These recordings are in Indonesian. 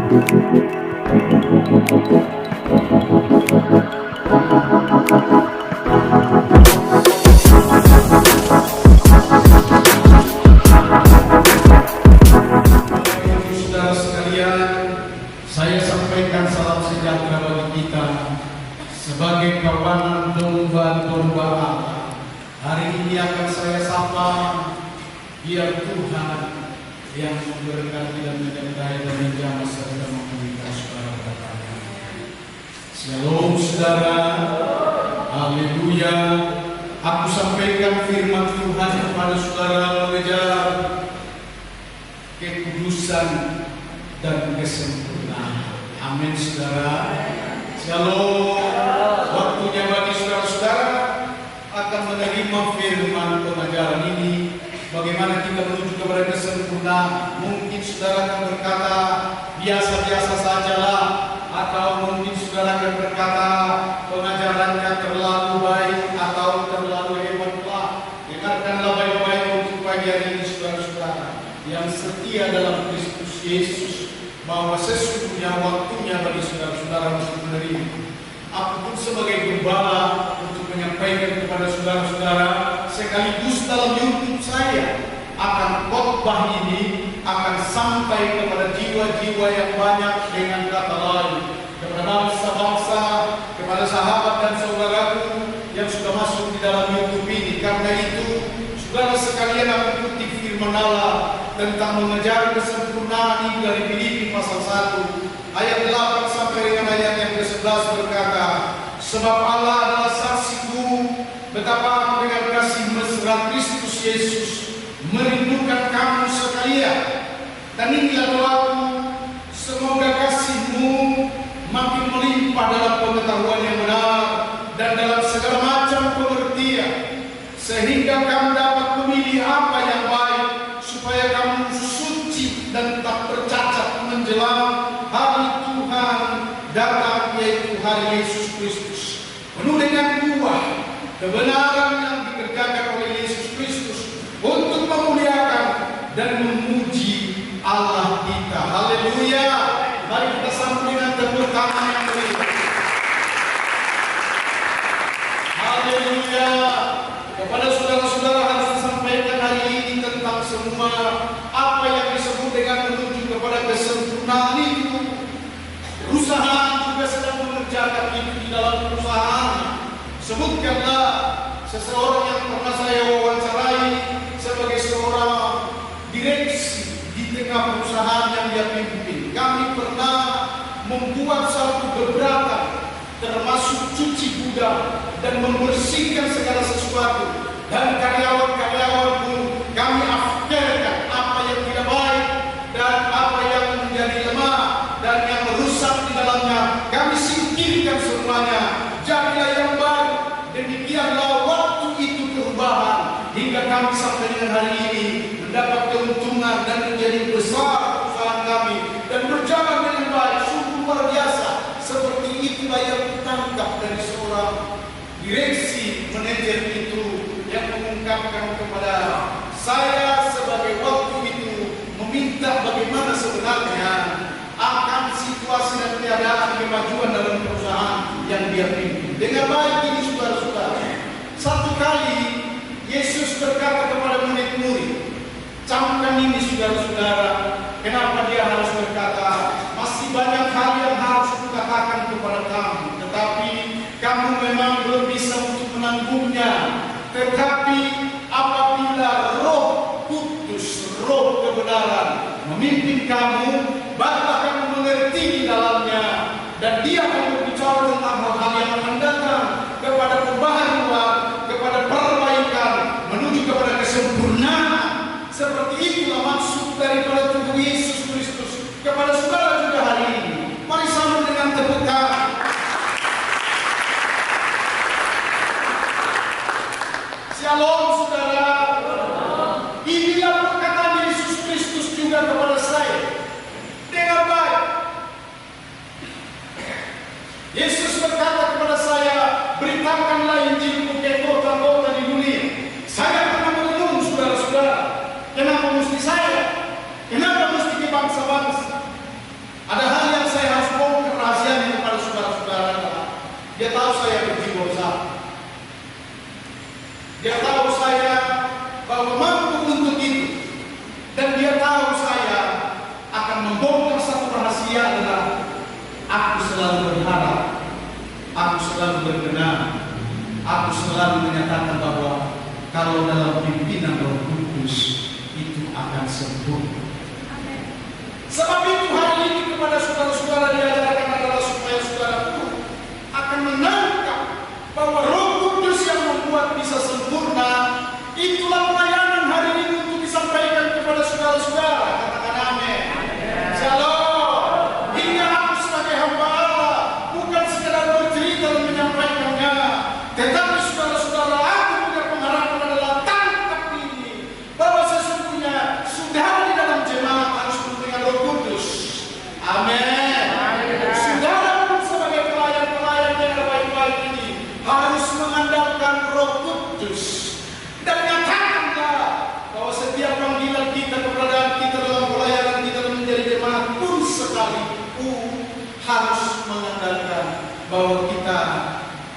Saudara sekalian, saya sampaikan salam sejahtera bagi kita sebagai kawanan domba-domba Allah. Hari ini akan saya sapa, biar Tuhan yang memberkati dan menyertai dan menjamah serta memberikan saudara berkata. Shalom saudara, haleluya. Aku sampaikan firman Tuhan kepada saudara mengejar kekudusan dan kesempurnaan. Amin saudara. Shalom. Waktunya bagi saudara-saudara akan menerima firman pengajaran ini. Bagaimana kita menuju kepada kesempurnaan? Mungkin saudara akan berkata biasa-biasa sajalah, atau mungkin saudara akan berkata pengajarannya terlalu baik atau terlalu hebatlah. Dengarkanlah baik-baik untuk pagi hari ini saudara-saudara yang setia dalam Kristus Yesus, bahwa sesungguhnya waktunya bagi saudara-saudara untuk menerima. Aku pun sebagai gembala untuk menyampaikan kepada saudara-saudara, sekaligus dalam YouTube saya akan khotbah ini akan sampai kepada jiwa-jiwa yang banyak, dengan kata lain kepada bangsa-bangsa, kepada sahabat dan saudaraku yang sudah masuk di dalam YouTube ini. Karena itu, saudara sekalian, aku kutip firman Allah tentang mengejar kesempurnaan ini dari Filipi pasal 1 ayat 8 sampai dengan ayat yang ke-11 berkata, sebab Allah adalah saksiku betapa aku dengan kasih mesra Kristus Yesus merindukan kamu sekalian. Dan inilah doaku, semoga kasihmu makin melimpah dalam pengetahuan yang benar dan dalam segala macam pengertian, sehingga kamu dapat memilih apa yang baik, supaya kamu suci dan tak bercacat menjelang hari Tuhan datang, yaitu hari Yesus Kristus, penuh dengan buah kebenaran yang dikerjakan oleh Yesus Kristus untuk memuliakan dan memuji Allah kita. Haleluya. Mari kita sambut dengan tepuk tangan yang meriah. Haleluya. Kepada saudara-saudara harus disampaikan hari ini tentang semua apa yang disebut dengan menuju kepada kesempurnaan itu. Perusahaan juga sedang mengerjakan itu di dalam perusahaan. Sebutkanlah seseorang yang pernah saya wawancarai sebagai seorang direksi di tengah perusahaan yang dia pimpin. Kami pernah membuat satu gebrakan, termasuk cuci gudang dan membersihkan segala sesuatu, dan karyawan-karyawan pun kami afterkan apa yang tidak baik dan apa yang menjadi lemah dan yang rusak di dalamnya. Kami singkirkan semuanya, jadilah yang baru. Demikianlah waktu itu perubahan hingga kami sampai dengan hari ini mendapat keuntungan dan menjadi besar perusahaan kami dan berjalan dengan baik. Sungguh luar biasa. Seperti itulah yang ditangkap dari seorang direksi manajer itu yang mengungkapkan kepada saya sebagai waktu itu meminta bagaimana sebenarnya akan situasi dan keadaan kemajuan dalam perusahaan yang dia pimpin. Dengan baik ini saudara-saudara, satu kali Yesus berkata kepada murid-murid, camkan ini saudara-saudara, kenapa dia harus berkata, masih banyak hal yang harus kukatakan kepada kamu, tetapi kamu memang belum bisa untuk menanggungnya. Tetapi apabila Roh Kudus, Roh kebenaran memimpin kamu, barulah kamu mengerti di dalamnya, dan dia akan berbicara tentang hal-hal yang akan datang, kepada pembaharuan, kepada perbaikan, menuju kepada kesempurnaan. Seperti itulah maksud daripada tubuh Yesus Kristus kepada saudara juga hari ini. Mari sambut dengan tepuk tangan. Shalom saudara. Inilah perkataan Yesus Kristus juga kepada saya. Dengar baik. Yesus berkata kepada saya, beritakanlah Injilku ke kota-kota di dunia. Saya pernah merenung saudara-saudara, kenapa mesti saya? Kenapa mesti ke bangsa-bangsa? Ada hal setia adalah aku selalu berharap, aku selalu berkenan, aku selalu menyatakan bahwa kalau dalam pimpinan Roh Kudus itu akan sempurna. Sebab itu hari ini kepada saudara-saudara diajarkan adalah supaya saudara itu akan menangkap bahwa Roh Kudus yang membuat bisa sempurna. Itulah pelayanan hari ini untuk disampaikan kepada saudara-saudara. Katakan amin. Shalom. Hingga aku sebagai hamba Allah bukan sekedar bercerita dan menyampaikannya, tetapi saudara-saudara, aku punya pengharapan adalah tangkap ini, bahwa sesungguhnya saudara di dalam jemaat harus mendengar Roh Kudus. Amin. Saudara pun sebagai pelayan-pelayan yang baik-baik ini harus mengandalkan Roh Kudus. Dan nyatakanlah bahwa setiap panggilan kita, keberadaan kita dalam pelayanan kita menjadi jemaat pun sekalipun harus mengandalkan bahwa kita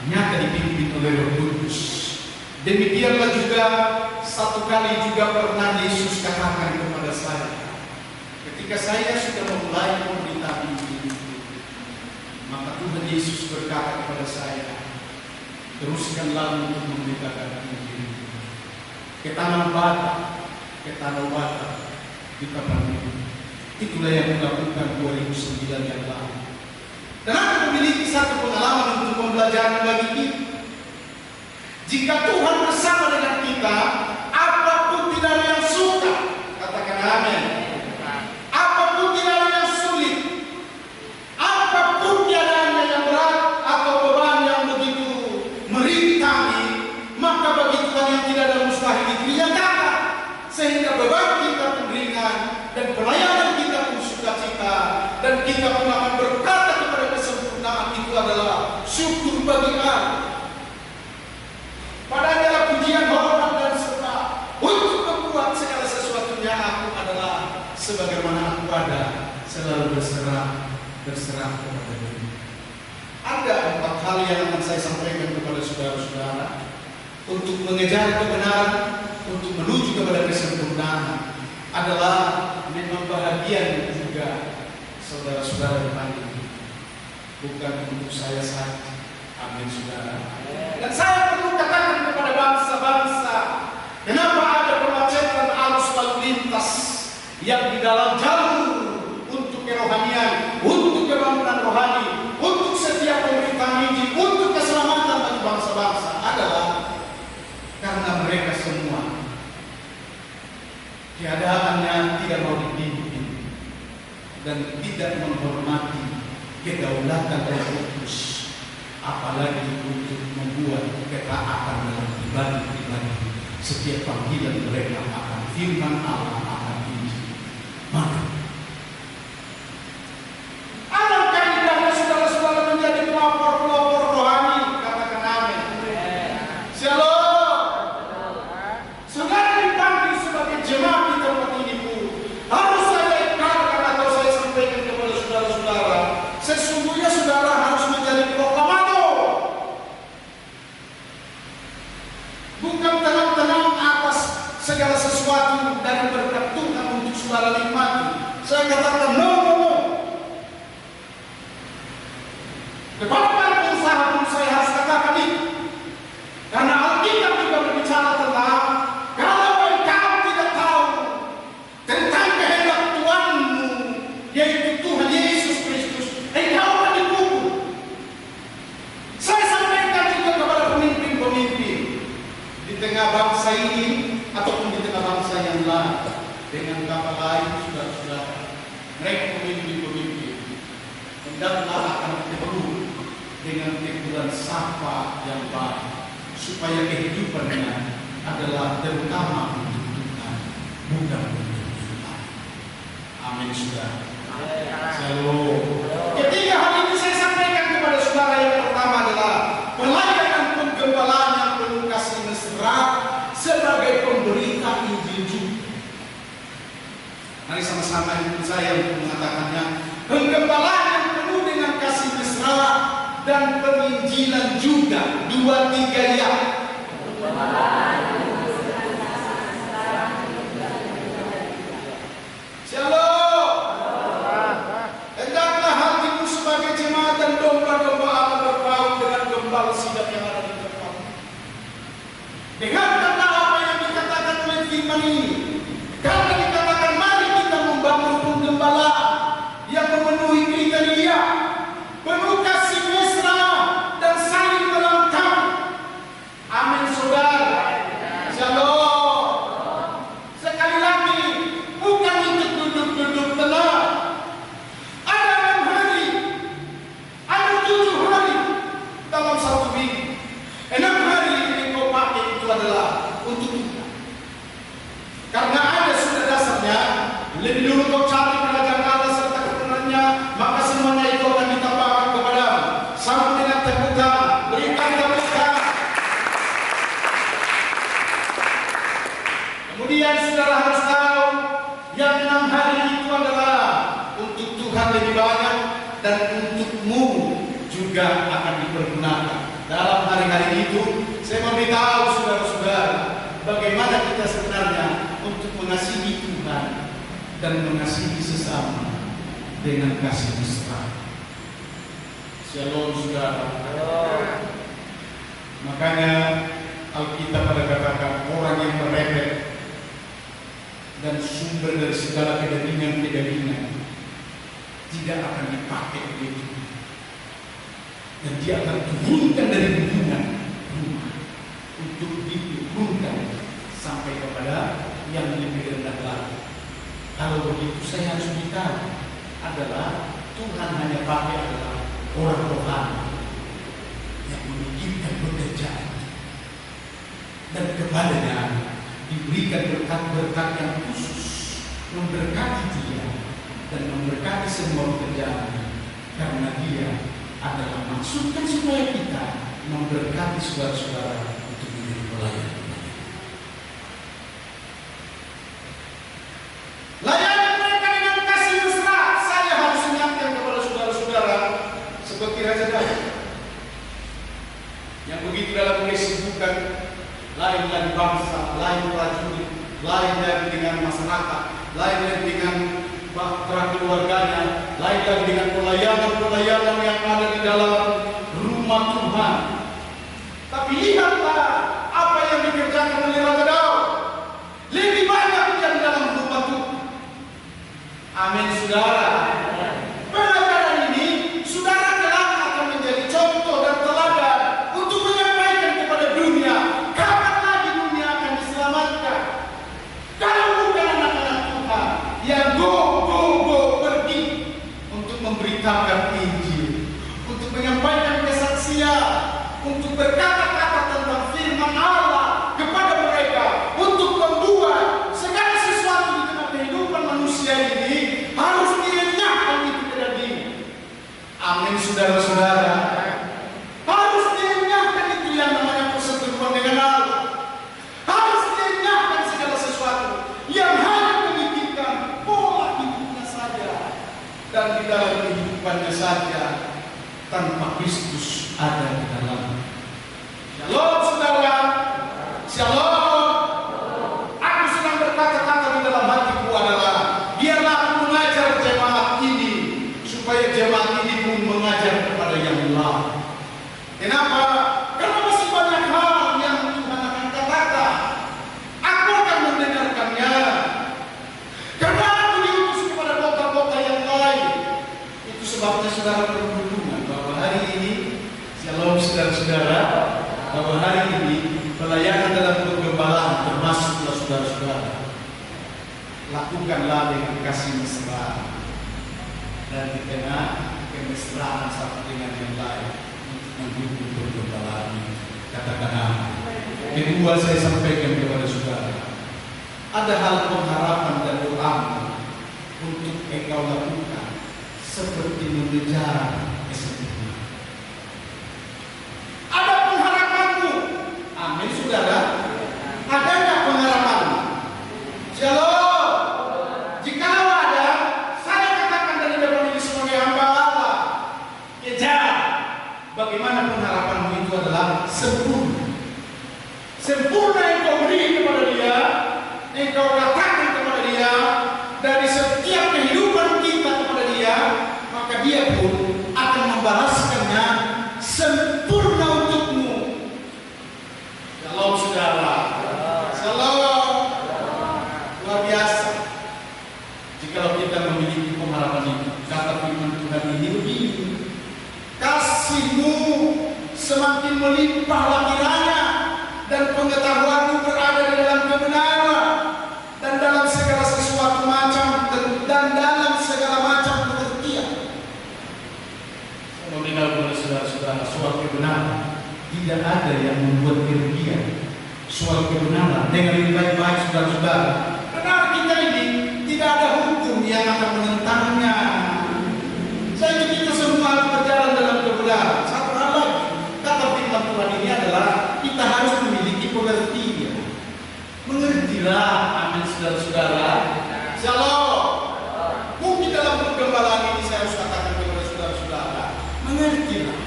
nyata dipimpin oleh Roh Kudus. Demikianlah juga satu kali juga pernah Yesus katakan kepada saya, ketika saya sudah memulai pemberitaan ini, maka Tuhan Yesus berkata kepada saya, teruskanlah untuk memberitakan Injil ke tanah Batak, di tempat ini. Itulah yang dilakukan 2009 yang lalu. Dan aku memiliki satu pengalaman untuk pembelajaran bagi kita. Jika Tuhan bersama dengan kita, apapun tidak ada yang suka. Katakan amin. Apapun tidak ada yang sulit, apapun tiadanya yang berat atau beban yang begitu merintangi, maka bagi Tuhan yang tidak ada mustahil itu dinyatakan, sehingga beban kita pun ringan dan pelayanan kita pun sukacita, dan kita pun akan berkata kepada kesempurnaan itu adalah syukur bagi Allah. Pada adalah pujian, hormat dan serta untuk membuat segala sesuatunya aku adalah sebagaimana aku ada, selalu berserah kepada Dia. Ada 4 hal yang akan saya sampaikan kepada saudara-saudara untuk mengejar kebenaran, untuk menuju kepada kesempurnaan, adalah memang bahagia juga saudara-saudara depan ini, bukan untuk saya saja. Amin, saudara. Dan saya perlu katakan kepada bangsa-bangsa, kenapa ada kemacetan arus lalu lintas yang di dalam jalur untuk kerohanian, untuk kebangunan rohani, untuk setiap pemberitaan Injil, untuk keselamatan bagi bangsa-bangsa, adalah karena mereka semua keadaannya tidak mau dipimpin dan tidak menghormati kedaulatan Roh Kudus, apalagi untuk membuat ketaatan dalam pribadi-pribadi. Setiap panggilan mereka akan firman Allah, akan Injil. Maka alangkah indahnya saudara-saudara menjadi pelopor-pelopor rohani. Katakan amin. Shalom. Saudara dipanggil sebagai jemaat di tempat ini pun harus saya katakan atau saya sampaikan kepada saudara-saudara, sesungguhnya saudara harus menjadi proklamator, bukan tenang-tenang atas segala sesuatu dari berkat Tuhan untuk saudara nikmati. Saya katakan no. Kepada para pengusaha pun saya harus katakan itu, karena Alkitab juga berbicara tentang kalau engkau tidak tahu tentang kehendak Tuhanmu, yaitu Tuhan Yesus Kristus, engkau akan dipukul. Saya sampaikan juga kepada pemimpin-pemimpin di tengah bangsa ini ataupun di tengah bangsa yang lain. Dengan kata lain, saudara-saudara, mereka pemimpin-pemimpin hendaklah akan dipenuhi dengan teguran sapa yang baik, supaya kehidupannya adalah terutama untuk Tuhan, bukan untuk kita. Amin, saudara. Shalom. Ketiga hal ini saya sampaikan kepada saudara. Yang pertama adalah pelayanan penggembalaan yang penuh kasih mesra sebagai pemberita Injil juga. Mari sama-sama ikut saya untuk mengatakannya. Penggembalaan yang penuh dengan kasih mesra dan penginjilan juga. 2, 3 ya. Shalom. Hendak saudara harus tahu, yang 6 hari itu adalah untuk Tuhan lebih banyak dan untukmu juga akan dipergunakan. Dalam hari-hari itu, saya memberitahu saudara-saudara bagaimana kita sebenarnya untuk mengasihi Tuhan dan mengasihi sesama dengan kasih mesra. Shalom saudara. Makanya Alkitab pada katakan orang yang merepet dan sumber dari segala kedagingan-kedagingan tidak akan dipakai oleh Tuhan, dan dia akan turunkan dari hubungan rumah untuk diturunkan sampai kepada yang lebih rendah lagi. Kalau begitu saya harus beritahu adalah Tuhan hanya pakai adalah orang-orang yang memikirkan pekerjaan dan kepadanya diberikan berkat-berkat yang khusus memberkati dia dan memberkati semua pekerjaan, karena dia adalah maksudkan supaya kita memberkati saudara-saudara untuk menjadi pelayan. Layani mereka dengan kasih mesra. Saya harus ingatkan kepada saudara-saudara seperti Raja Daud yang begitu dalam kesibukan, lain lagi bangsa, lain prajurit, lain lagi dengan masyarakat, lain lagi dengan bahtera keluarganya, lain lagi dengan pelayanan-pelayanan yang ada di dalam rumah Tuhan. Tapi lihatlah apa yang dikerjakan oleh Raja Daud. Lebih banyak yang di dalam rumah Tuhan. Amin saudara. Pelajaran ini saudara kelak akan menjadi contoh dan teladan untuk menyampaikan kepada dunia kapan lagi dunia akan diselamatkan. Kalau bukan anak-anak Tuhan yang go pergi untuk memberitakan Injil, untuk menyampaikan kesaksian, untuk berkata-kata tentang firman Allah kepada mereka, untuk membuat segala sesuatu di tengah kehidupan manusia ini harus direnyahkan itu ke daging. Amin saudara-saudara. Harus direnyahkan itu yang namanya perseteruan dengan Allah. Harus direnyahkan segala sesuatu yang hanya memikirkan pola hidupnya saja dan di dalam kehidupannya saja tanpa Kristus ada di dalam. Shalom saudara. Shalom. Aku sedang berkata-kata di dalam hatiku adalah biarlah aku mengajar jemaat ini supaya jemaat ini pun mengajar kepada yang lain. Kenapa? Karena masih banyak hal yang Tuhan akan katakan. Aku akan mendengarkannya. Karena aku diutus kepada kota-kota yang lain. Itu sebabnya saudara berhubungan bahwa hari ini, shalom saudara-saudara, bahwa hari ini pelayanan dalam pengembalaan termasuklah saudara-saudara. Lakukanlah dengan kasih mesra dan di tengah kemesraan satu dengan yang lain untuk mendukung pergembalaan ini. Katakan amin. Kedua, saya sampaikan kepada saudara, ada hal pengharapan dan doa untuk engkau lakukan seperti mengejar kesempurnaan. Ada pengharapanmu. Amin saudara. Ada nggak pengharapanmu? Shalom. Jikalau ada, saya katakan dari depan ini sebagai hamba Allah, kejar. Bagaimana pengharapanmu itu adalah sempurna. Sempurna yang kau beri kepada dia, yang kau katakan kepada dia, dari setiap kehidupan kita kepada dia, maka dia pun akan membalaskannya sempurna untukmu. Shalom saudara. Shalom. Luar biasa. Jikalau kita memiliki pengharapan itu, kata firman Tuhan ini begini, kasihmu semakin melimpah kiranya dan pengetahuanmu berada di dalam kebenaran dan dalam segala sesuatu macam dan dalam segala macam pengertian. Saya memberitahu kepada saudara-saudara, soal kebenaran tidak ada yang membuat kerugian. Soal kebenaran dengan lebih baik-baik saudara-saudara. Benar kita ini tidak ada hukum yang akan menentangnya. Saya kita semua harus berjalan dalam kebenaran. Satu hal lagi, kata firman Tuhan ini adalah kita harus memiliki pengertian. Mengertilah, amin saudara. saudara-saudara? Shalom. Mungkin dalam pergembala ini saya harus katakan kepada saudara-saudara, mengertilah.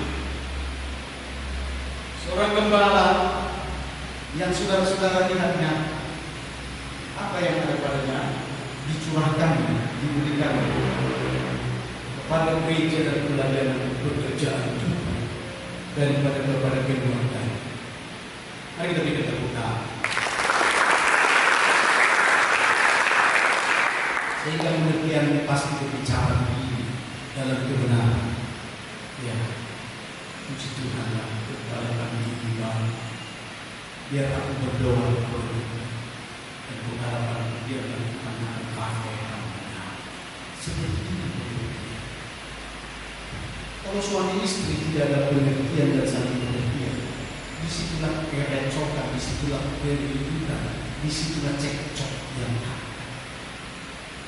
Seorang gembala yang saudara-saudara lihatnya, apa yang ada padanya dicurahkan, diberikan kepada gereja dan pelayanan pekerjaan daripada kepada keluarga. Mari kita berikan tepuk tangan. Sehingga pengertian pasti berbicara ini dalam kebenaran. Ya, puji Tuhanlah kepada kami iman. Biar aku berdoa kepada dan berharap biar Tuhan akan pakai namanya. Seperti itu. Kalau suami istri tidak ada pengertian dan saling pengertian, disitulah kerecotan, disitulah keributan, disitulah cekcok yang ada.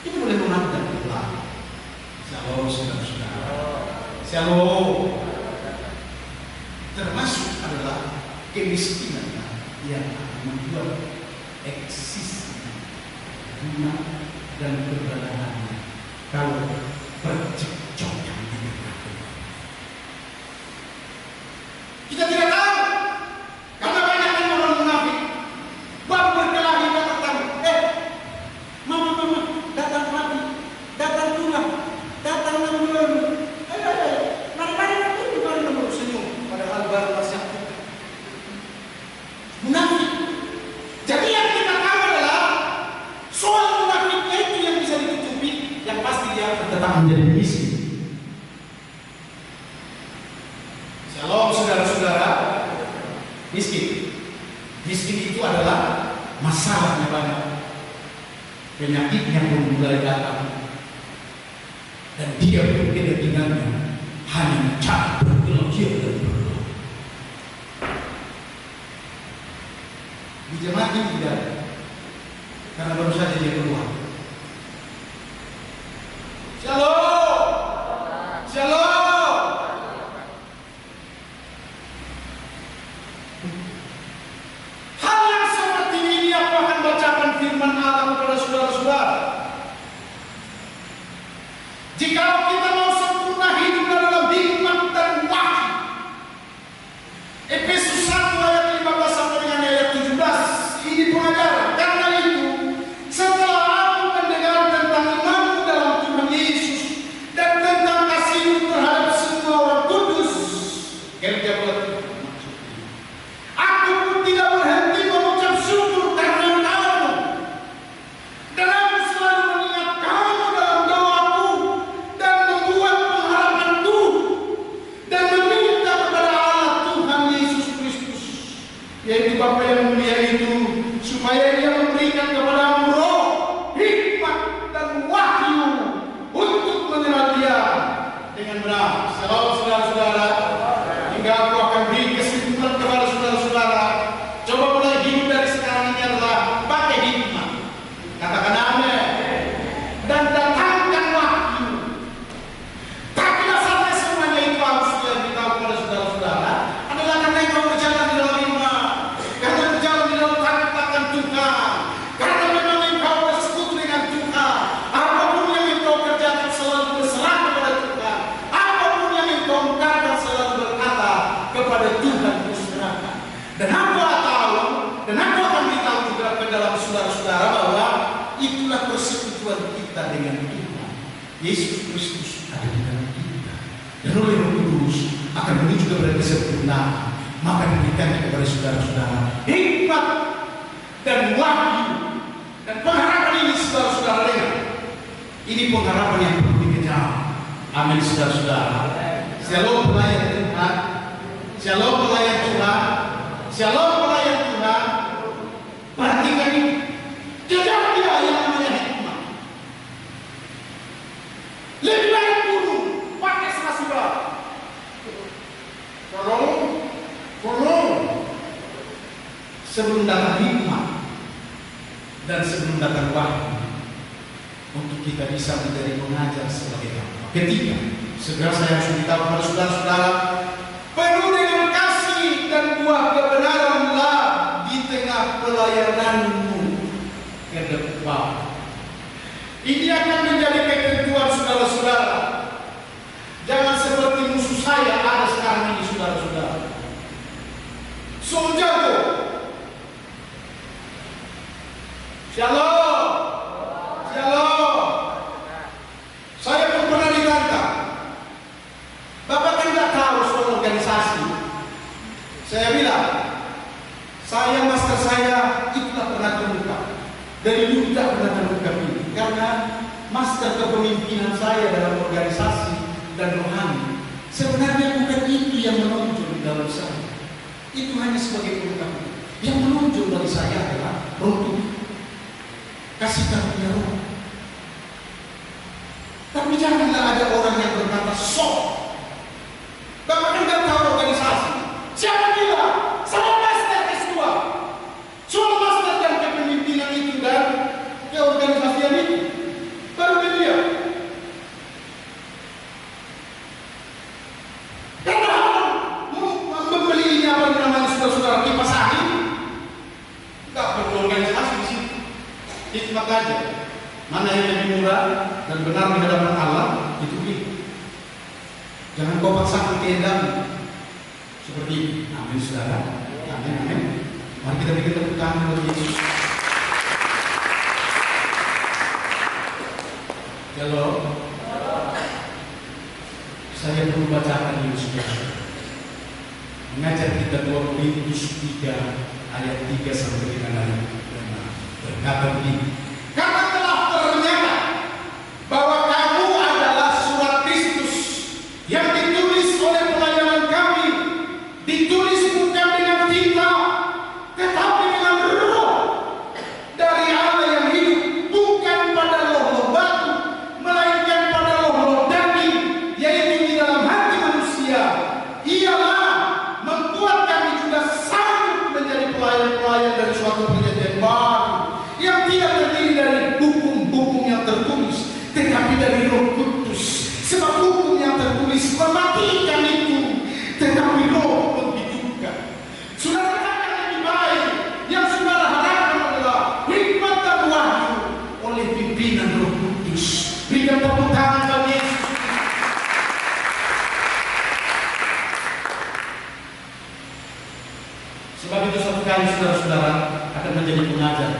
Kita boleh mengatur pelan. Shalom saudara-saudara. Shalom. Termasuk adalah kemiskinan yang membuat eksis guna dan keberadaannya kalau bercekcok yang dilakukan. Kita tidak tahu karena banyak orang munafik baru berkelahi datang, mama datang mati, datang tulang, datang nomor, mari itu baru nomor senyum, padahal baru masih munafik. Jadi yang kita tahu adalah soal munafiknya itu yang bisa ditutupi, yang pasti dia akan tetap menjadi miskin. Shalom saudara-saudara. Miskin itu adalah masalahnya banyak, penyakitnya pun mulai datang, dan dia pun kepentingannya hanya mencari berkelahian dan berdoa. Di jemaat ini tidak, karena baru saja dia keluar. Shalom, shalom. Hal yang seperti ini aku akan bacakan firman Allah kepada saudara-saudara. Jika kita mau sempurna hidup dalam hikmat dan wahyu, Efesus 1 ayat 15 sampai dengan ayat 17 ini pengajaran. Karena itu, setelah aku mendengar tentang imanmu dalam Tuhan Yesus dan tentang kasihmu terhadap semua orang kudus, kerja buat aku pun tidak berhenti mengucap syukur karena kamu, dan aku selalu mengingat kamu dalam doaku dan membuat pengharapanku dan meminta kepada Allah Tuhan Yesus Kristus, yaitu Bapa yang mulia itu, supaya Dia memberikan kepadamu roh, hikmat dan wahyu untuk mengenal Dia dengan benar. Shalom saudara-saudara. Hingga aku akan beri kesimpulan kepada saudara-saudara. Coba mulai hidup dari sekarang ini adalah pakai hikmat. Katakan amin. Dan datangkan wahyu. Tapi dasarnya semuanya itu harus diberitahu kepada saudara-saudara adalah karena engkau berjalan di dalam iman, karena berjalan di dalam taat Tuhan, karena memang engkau bersekutu dengan Tuhan. Apapun yang engkau kerjakan selalu berserah kepada Tuhan. Apapun yang engkau ungkapkan selalu berkata kepada Tuhan kuserahkan. Dan aku tahu, dan aku akan beritahu juga ke dalam saudara-saudara bahwa itulah persekutuan kita dengan Tuhan. Yesus Kristus ada di dalam kita, dan oleh Roh Kudus akan menuju kepada kesempurnaan. Maka diberikan kepada saudara-saudara hikmat dan wahyu dan pengharapan ini. Saudara-saudara dengar, ini pengharapan yang perlu dikejar. Amin saudara-saudara. Shalom pelayan Tuhan, shalom pelayan Tuhan, shalom pelayan Tuhan. Perhatikan ini, kejar dia yang namanya hikmat. Lebih baik dulu pakai serasi-serasi. Tolong sebelum datang hikmat dan sebelum datang wahyu, untuk kita bisa menjadi pengajar sebagai apa. Ketiga, segera saya harus beritahu kepada saudara-saudara, penuh dengan kasih dan buah kebenaranlah di tengah pelayananmu ke depan. Shalom. Shalom. Saya pun pernah ditantang. Bapak kan nggak tahu soal organisasi. Saya bilang, master saya itulah pernah terbuka. Dari dulu tidak pernah terbuka ini. Karena master kepemimpinan saya dalam organisasi dan rohani sebenarnya bukan itu yang menonjol dalam saya. Itu hanya sebagai pengetahuan. Yang menonjol bagi saya adalah Roh Tuhan, kasih karunia Roh. Tapi janganlah ada orang yang berkata sok. Bapak kan nggak tahu organisasi. Siapa bilang? Saya master S2. Soal master dan kepemimpinan itu dan keorganisasian itu baru dia. Karena membeli ini apa namanya saudara-saudara kipas angin, nggak perlu organisasi di situ. Hikmat aja. Mana yang lebih murah dan benar di hadapan Allah itu beli. Jangan kau paksakan kehendak seperti ini. Amin saudara. Amin amin. Mari kita berikan tepuk tangan bagi Yesus. Halo. Saya perlu bacakan ini saudara. Mengajar kita 2 Korintus 3 ayat 3 sampai dengan ayat 5. Berkata begini. Karena telah ternyata bahwa kamu adalah surat Kristus yang ditulis oleh pelayanan kami, ditulis bukan dengan tinta, tetapi dengan Roh dari Allah yang hidup, bukan pada loh-loh batu, melainkan pada loh-loh daging, yaitu di dalam hati manusia. Ialah membuat kami juga sanggup menjadi pelayan-pelayan dari suatu perjanjian baru yang tidak terdiri dari hukum-hukum yang tertulis, tetapi dari Roh Kudus. Sebab hukum yang tertulis mematikan itu, tetapi Roh menghidupkan. Saudara kata yang lebih baik yang saudara harapkan adalah hikmat dan wahyu oleh pimpinan Roh Kudus. Berikan tepuk tangan bagi Yesus. Sebab itu satu kali saudara-saudara akan menjadi pengajar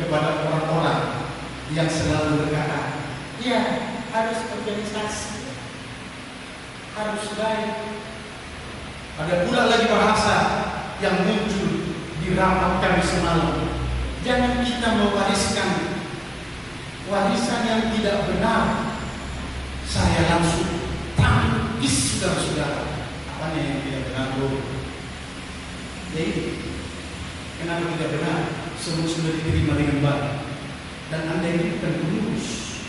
kepada orang-orang yang selalu berkata, ya harus organisasi, harus baik. Ada pula lagi bahasa yang muncul di rapat kami semalam. Jangan kita mewariskan warisan yang tidak benar. Saya langsung tangkis saudara-saudara. Apanya yang tidak benar bro? Jadi kenapa tidak benar? Semua sudah diterima dengan baik dan Anda ini bukan pengurus.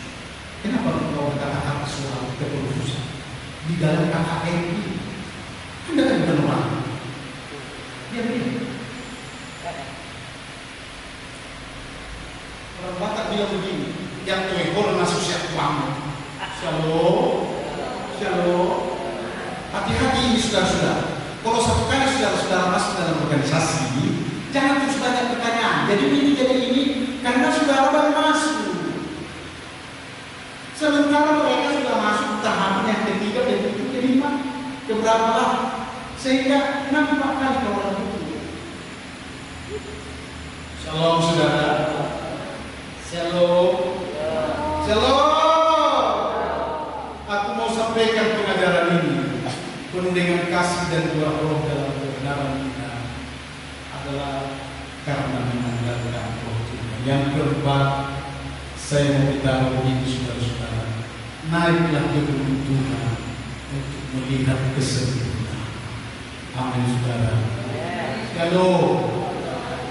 Kenapa engkau berkata-kata soal kepengurusan di dalam KKR ini? Anda kan bukan orang. Dia bilang, orang Batak bilang begini, yang tuekor masuk siap tuang. Shalom, shalom. Hati-hati ini saudara-saudara. Kalau satu kali saudara-saudara masuk dalam organisasi, jangan terus banyak pertanyaan. Jadi ini, karena saudara baru masuk. Sementara mereka sudah masuk tahap yang ketiga dan itu kelima, keberapa lah, sehingga nampak kali orang itu. Shalom saudara. Shalom. Shalom. Aku mau sampaikan pengajaran ini penuh dengan kasih dan buah Roh dalam kebenaran kita adalah karena mengandalkan Roh Tuhan. Yang keempat, saya mau beritahu begini saudara-saudara, naiklah ke gunung Tuhan untuk melihat kesempurnaan. Amin saudara. Kalau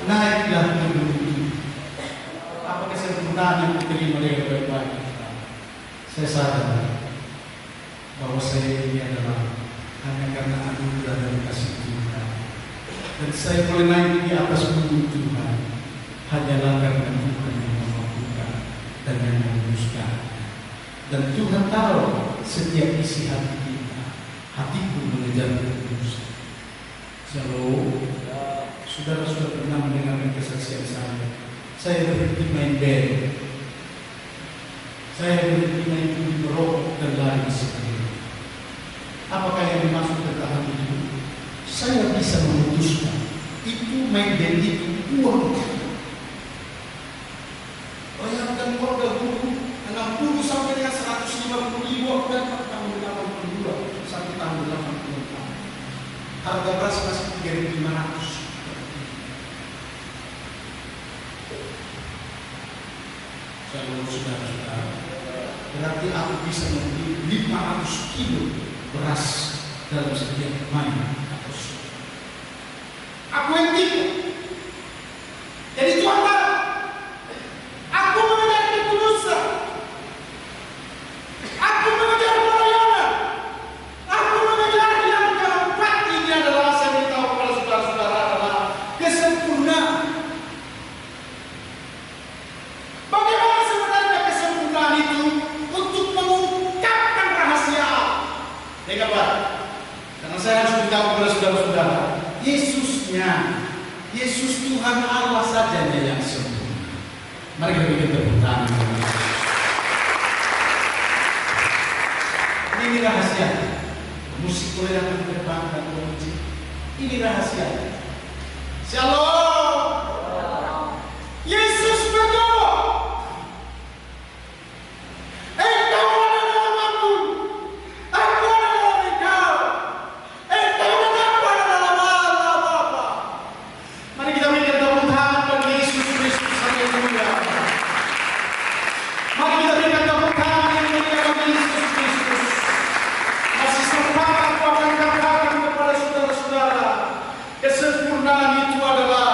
naiklah ke gunung Tuhan, apa kesempurnaan yang diterima dengan baik-baik? Saya sadar bahwa saya ini adalah hanya karena anugerah dan kasih Tuhan. Dan saya boleh naik di atas gunung Tuhan hanyalah karena Tuhan yang memampukan dan yang memuluskan. Dan Tuhan tahu setiap isi hati kita. Hatiku mengejar kekudusan. Shalom. Saudara sudah pernah mendengarkan kesaksian saya. Saya berhenti main band. Saya berhenti main judi merokok dan lari sendiri. Apakah yang dimaksud tahap itu? Saya bisa memutuskan itu main band itu uang. Harga beras masih 3.500. Kalau saudara-saudara, berarti aku bisa membeli 500 kilo beras dalam setiap main. Aku yang tipu. Jadi Tuhan tahu, aku mengejar ketulusan, aku mengejar pelayanan, aku mengejar yang keempat. Ini adalah saya beritahu kepada saudara-saudara adalah kesempurnaan. Bagaimana sebenarnya kesempurnaan itu untuk mengungkapkan rahasia? Dengar Pak, karena saya harus beritahu kepada saudara-saudara, Yesus Tuhan Allah sajanya yang sempurna. Mari kita bikin tepuk tangan. Ini rahasia. Musik boleh datang ke depan dan memuji. Ini rahasia. Shalom. Yesus berdoa. Engkau ada dalam aku ada dalam engkau. Engkau dan aku ada dalam Allah Bapa. Mari kita berikan tepuk tangan bagi Yesus Kristus. Haleluya. Mari kita berikan tepuk tangan yang mulia bagi Yesus Kristus. Masih sempat aku akan katakan kepada saudara-saudara, kesempurnaan itu adalah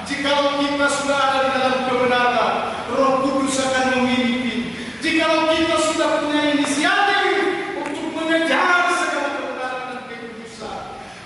jikalau kita sudah ada di dalam kebenaran, Roh Kudus akan memimpin. Jikalau kita sudah punya inisiatif untuk mengejar segala kebenaran dan kekudusan,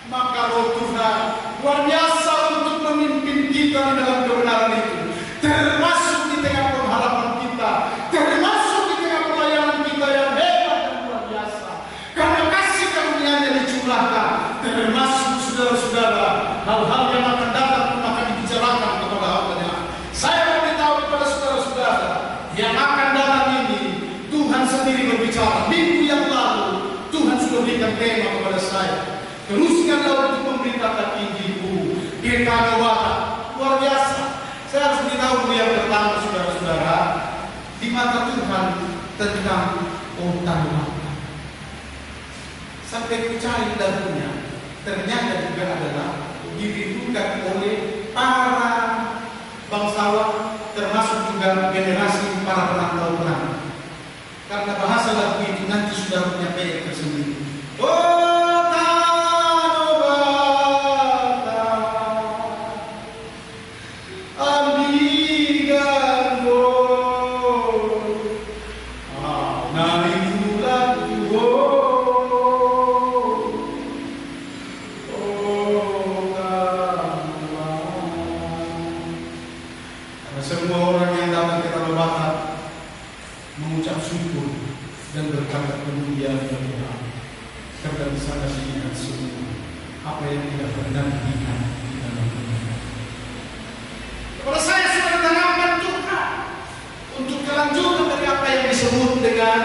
maka Roh Tuhan luar biasa untuk memimpin kita di dalam kebenaran itu, termasuk di tengah pengharapan kita, termasuk di tengah pelayanan kita yang hebat dan luar biasa. Karena kasih karunia-Nya dicurahkan, termasuk saudara-saudara, hal-hal yang akan datang pun akan dibicarakan kepada hamba-Nya. Saya beritahu kepada saudara-saudara, yang akan datang ini Tuhan sendiri berbicara. Minggu yang lalu Tuhan sudah berikan tema kepada saya, teruskanlah untuk memberitakan Injil-Ku, Dirganya Wata. Luar biasa. Saya harus beritahu dulu yang pertama, saudara-saudara, di mata Tuhan tentang otak mata. Sampai ku cari dalamnya, ternyata juga adalah dirindukan oleh para bangsawan, termasuk juga generasi para perantau-perantau. Karena bahasa lagu itu nanti sudah punya peyek tersendiri. Semua orang yang datang ke Tanah Batak mengucap syukur dan berkata kemuliaan bagi Tuhan, karena bisa kasihkan semua apa yang kita pernah lihat di dalam dunia. Kepada saya sudah ditanamkan Tuhan untuk kelanjutan dari apa yang disebut dengan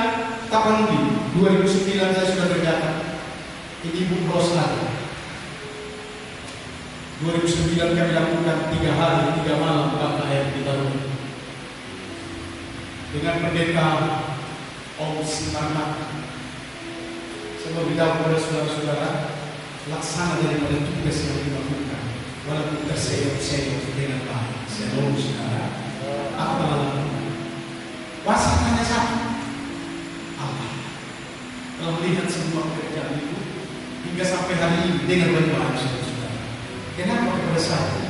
Tapanuli. 2009 saya sudah berkata, ini Ibu Roslan. 2009 kami lakukan 3 hari 3 malam KKR di Tarung dengan pendeta Om Simarmat. Saya beritahu kepada saudara-saudara, laksana daripada tugas yang dilakukan walaupun terseok-seok dengan baik. Saya tahu saudara, apa lakukan? Kuasa hanya satu, Allah. Kalau melihat semua pekerjaan itu hingga sampai hari ini dengan baik-baik, saudara. Kenapa kepada saya?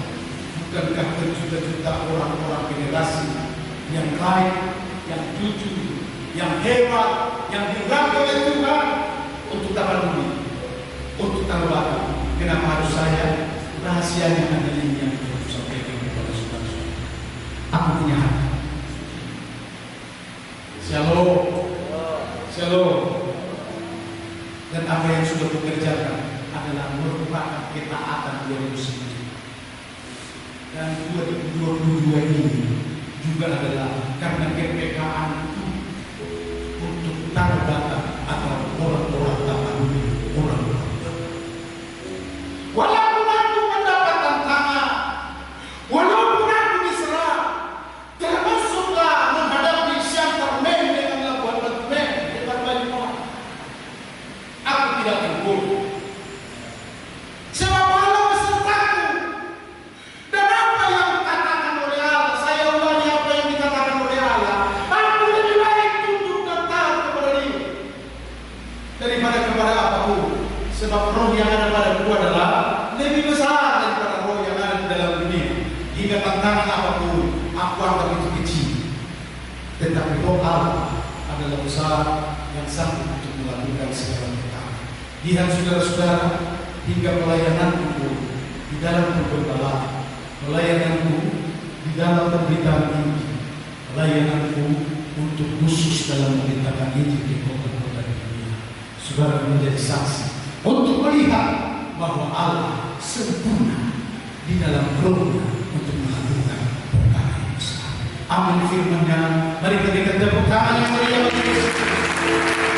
Bukankah berjuta-juta orang-orang generasi yang baik, yang jujur, yang hebat, yang diurapi oleh Tuhan untuk Tapanuli, untuk Tanah Batak? Kenapa harus saya? Rahasianya ada ini yang harus sampaikan kepada saudara-saudara. Aku punya hati. Shalom, shalom. Dan apa yang sudah kukerjakan adalah merupakan ketaatan 2009. Dan 2022 ini juga adalah karena kepekaan untuk Tanah Batak atau orang-orang Tapanuli, orang-orang. Walaupun aku mendapat tantangan, walaupun aku diserang, termasuklah menghadapi Siantar Men dengan Labuan Batu Men dengan banyak orang, aku tidak tergoda. daripada apapun. Sebab roh yang ada padaku adalah lebih besar daripada roh yang ada di dalam dunia. Hingga tantangan apapun, aku anggap itu kecil. Tetapi roh Allah adalah besar yang sanggup untuk melakukan segala perkara. Lihat saudara-saudara, hingga pelayananku di dalam pergembala, pelayananku di dalam pemberitaan Injil, pelayananku untuk khusus dalam memberitakan Injil di kota-kota dunia. Saudara menjadi saksi untuk melihat bahwa Allah sempurna di dalam rohnya untuk melakukan perkara yang besar. Amin firman-Nya. Mari kita tepuk tangan yang meriah.